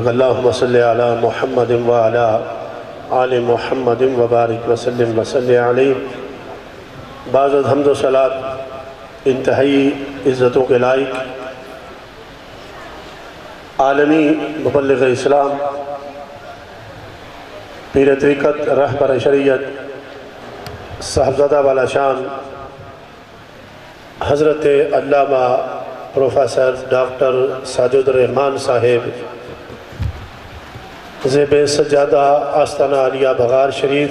اللہم صلی علی محمد وعلی آل محمد وبارک وسلم وصلی علیہ۔ بعض حمد و صلات انتہائی عزتوں کے لائق عالمی مبلغ اسلام، پیر طریقت، رہبر شریعت، صاحبزادہ والا شان حضرت علامہ پروفیسر ڈاکٹر ساجد الرحمن صاحب، زیب سجادہ آستانہ علیہ بغار شریف،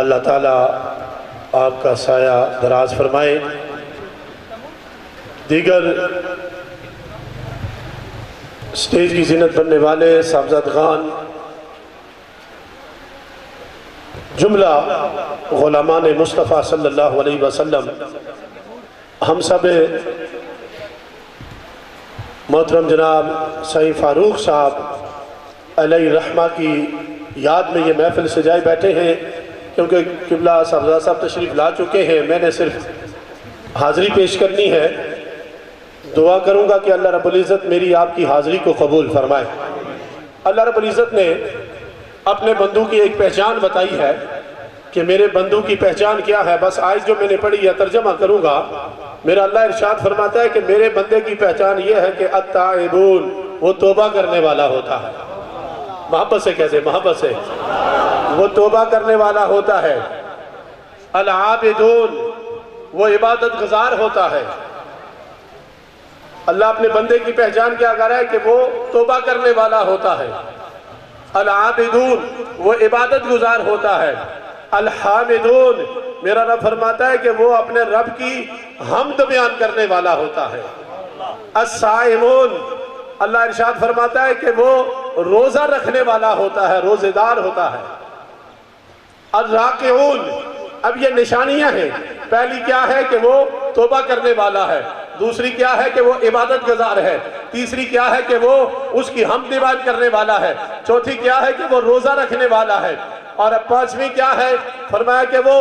اللہ تعالیٰ آپ کا سایہ دراز فرمائے۔ دیگر سٹیج کی زینت بننے والے صاحبزادگان، جملہ غلامان مصطفیٰ صلی اللہ علیہ وسلم، ہم سب محترم جناب سید فاروق صاحب علیہ رحمہ کی یاد میں یہ محفل سجائے بیٹھے ہیں، کیونکہ قبلہ صاحبزادہ صاحب تشریف لا چکے ہیں۔ میں نے صرف حاضری پیش کرنی ہے۔ دعا کروں گا کہ اللہ رب العزت میری آپ کی حاضری کو قبول فرمائے۔ اللہ رب العزت نے اپنے بندوں کی ایک پہچان بتائی ہے کہ میرے بندوں کی پہچان کیا ہے۔ بس آیت جو میں نے پڑھی ہے ترجمہ کروں گا۔ میرا اللہ ارشاد فرماتا ہے کہ میرے بندے کی پہچان یہ ہے کہ التائبون، وہ توبہ کرنے والا ہوتا ہے۔ محبت سے کہتے ہیں، محبت سے، وہ توبہ کرنے والا ہوتا ہے۔ العابدون، وہ عبادت گزار ہوتا ہے۔ اللہ اپنے بندے کی پہچان کیا کر رہا ہے کہ وہ توبہ کرنے والا ہوتا ہے۔ العابدون، وہ عبادت گزار ہوتا ہے۔ الحامدون، میرا رب فرماتا ہے کہ وہ اپنے رب کی حمد بیان کرنے والا ہوتا ہے۔ الصائمون، اللہ ارشاد فرماتا ہے کہ وہ روزہ رکھنے والا ہوتا ہے، روزہ دار ہوتا ہے۔ الراکعون، اب یہ نشانیاں ہیں۔ پہلی کیا ہے کہ وہ توبہ کرنے والا ہے، دوسری کیا ہے کہ وہ عبادت گزار ہے، تیسری کیا ہے کہ وہ اس کی حمد بیان کرنے والا ہے، چوتھی کیا ہے کہ وہ روزہ رکھنے والا ہے، اور اب پانچویں کیا ہے؟ فرمایا کہ وہ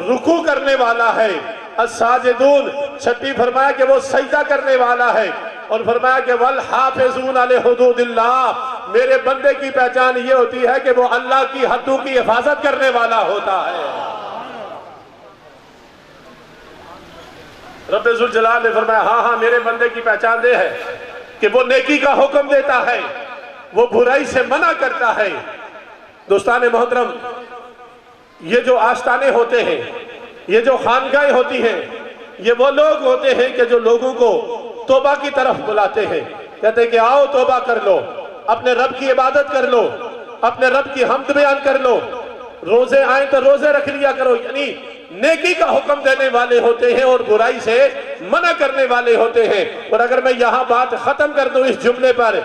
رکوع کرنے والا ہے۔ الساجدون، چھٹی فرمایا کہ وہ سجدہ کرنے والا ہے، اور فرمایا کہ والحافظون علی حدود اللہ، میرے بندے کی پہچان یہ ہوتی ہے کہ وہ اللہ کی حدوں کی حفاظت کرنے والا ہوتا ہے۔ رب ذوالجلال نے فرمایا ہاں میرے بندے کی پہچان یہ ہے کہ وہ نیکی کا حکم دیتا ہے، وہ برائی سے منع کرتا ہے۔ دوستان محترم، یہ جو آستانے ہوتے ہیں، یہ جو خانقاہیں ہوتی ہیں، یہ وہ لوگ ہوتے ہیں کہ جو لوگوں کو توبہ کی طرف بلاتے ہیں، کہتے ہیں کہ آؤ توبہ کر لو، اپنے رب کی عبادت کر لو، اپنے رب کی حمد بیان کر لو، روزے آئیں تو روزے رکھ لیا کرو۔ یعنی نیکی کا حکم دینے والے ہوتے ہیں اور برائی سے منع کرنے والے ہوتے ہیں۔ اور اگر میں یہاں بات ختم کر دوں اس جملے پر،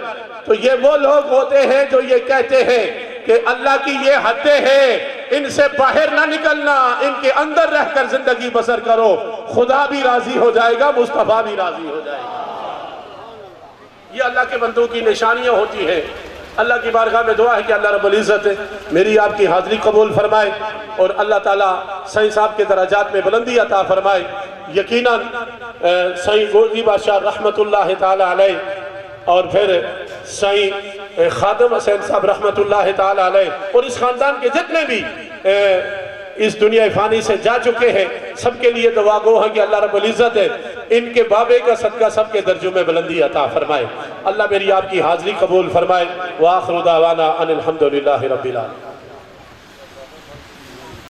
تو یہ وہ لوگ ہوتے ہیں جو یہ کہتے ہیں کہ اللہ کی یہ حدیں ہیں، ان سے باہر نہ نکلنا، ان کے اندر رہ کر زندگی بسر کرو، خدا بھی راضی ہو جائے گا، مصطفیٰ بھی راضی ہو جائے گا۔ یہ اللہ کے بندوں کی نشانیاں ہوتی ہیں۔ اللہ کی بارگاہ میں دعا ہے کہ اللہ رب العزت میری آپ کی حاضری قبول فرمائے، اور اللہ تعالیٰ سائیں صاحب کے درجات میں بلندی عطا فرمائے۔ یقیناً سائیں گولڈی بادشاہ رحمت اللہ تعالیٰ علیہ، اور پھر سائیں خادم حسین صاحب رحمت اللہ تعالیٰ علیہ، اور اس خاندان کے جتنے بھی اس دنیا فانی سے جا چکے ہیں، سب کے لیے دعا گو ہے کہ اللہ رب العزت ان کے بابے کا صدقہ سب کے درجوں میں بلندی عطا فرمائے۔ اللہ میری آپ کی حاضری قبول فرمائے۔ وآخر دعوانا ان الحمدللہ رب العالمین۔